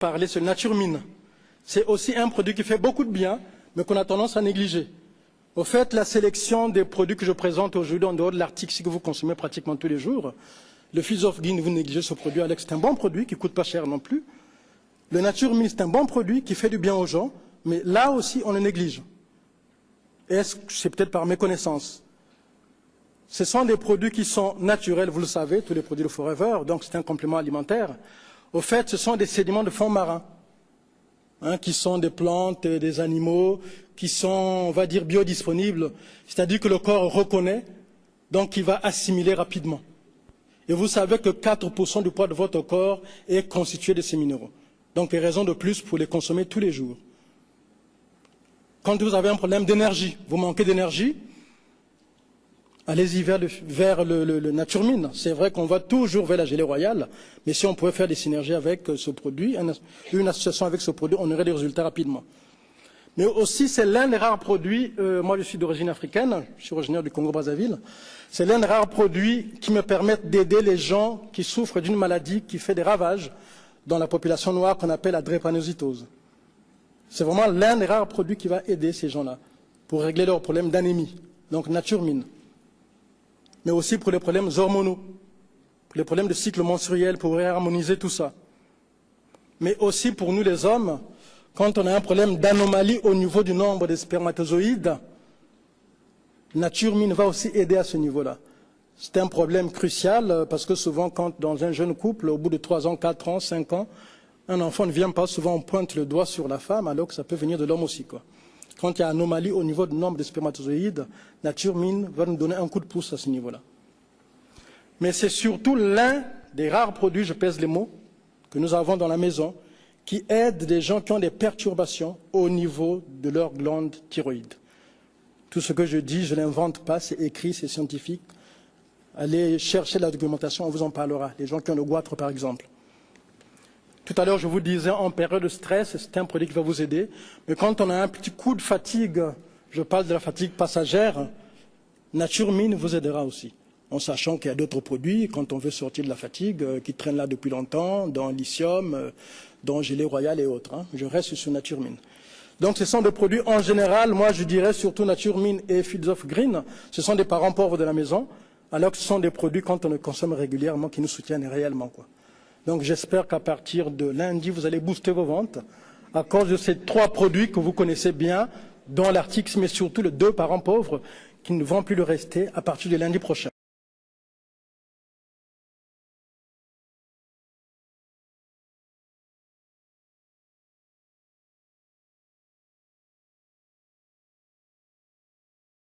parler, c'est Nature Mine. C'est aussi un produit qui fait beaucoup de bien, mais qu'on a tendance à négliger. Au fait, la sélection des produits que je présente aujourd'hui, en dehors de l'article que vous consommez pratiquement tous les jours, le Fields of Green, vous négligez ce produit, Alex, c'est un bon produit qui ne coûte pas cher non plus. Le Nature Mine, c'est un bon produit qui fait du bien aux gens, mais là aussi, on le néglige. Est-ce que c'est peut-être par méconnaissance? Ce sont des produits qui sont naturels, vous le savez, tous les produits de Forever, donc c'est un complément alimentaire. Au fait, ce sont des sédiments de fond marin. Qui sont des plantes, des animaux, qui sont, on va dire, biodisponibles, c'est-à-dire que le corps reconnaît, donc il va assimiler rapidement. Et vous savez que 4% du poids de votre corps est constitué de ces minéraux. Donc, raison de plus pour les consommer tous les jours. Quand vous avez un problème d'énergie, vous manquez d'énergie, allez-y vers le Nature Mine. C'est vrai qu'on va toujours vers la gelée royale, mais si on pouvait faire des synergies avec ce produit, une association avec ce produit, on aurait des résultats rapidement. Mais aussi, c'est l'un des rares produits, moi je suis d'origine africaine, je suis originaire du Congo-Brazzaville, c'est l'un des rares produits qui me permettent d'aider les gens qui souffrent d'une maladie qui fait des ravages dans la population noire qu'on appelle la drépanocytose. C'est vraiment l'un des rares produits qui va aider ces gens-là pour régler leurs problèmes d'anémie, donc Nature Mine. Mais aussi pour les problèmes hormonaux, pour les problèmes de cycle menstruel, pour harmoniser tout ça. Mais aussi pour nous les hommes, quand on a un problème d'anomalie au niveau du nombre de spermatozoïdes, Nature Mine va aussi aider à ce niveau-là. C'est un problème crucial parce que souvent, quand dans un jeune couple, au bout de 3 ans, 4 ans, 5 ans, un enfant ne vient pas, souvent on pointe le doigt sur la femme, alors que ça peut venir de l'homme aussi, quoi. Quand il y a anomalie au niveau du nombre de spermatozoïdes, Nature Mine va nous donner un coup de pouce à ce niveau-là. Mais c'est surtout l'un des rares produits, je pèse les mots, que nous avons dans la maison, qui aide des gens qui ont des perturbations au niveau de leur glande thyroïde. Tout ce que je dis, je ne l'invente pas, c'est écrit, c'est scientifique. Allez chercher la documentation, on vous en parlera. Les gens qui ont le goitre, par exemple. Tout à l'heure, je vous disais, en période de stress, c'est un produit qui va vous aider. Mais quand on a un petit coup de fatigue, je parle de la fatigue passagère, Nature Mine vous aidera aussi. En sachant qu'il y a d'autres produits, quand on veut sortir de la fatigue, qui traînent là depuis longtemps, dans lithium, dans gelée royale et autres. Je reste sur Nature Mine. Donc ce sont des produits, en général, moi je dirais surtout Nature Mine et Fields of Green, ce sont des parents pauvres de la maison, alors que ce sont des produits, quand on les consomme régulièrement, qui nous soutiennent réellement, quoi. Donc j'espère qu'à partir de lundi, vous allez booster vos ventes à cause de ces 3 produits que vous connaissez bien dans l'article, mais surtout les 2 parents pauvres qui ne vont plus le rester à partir de lundi prochain.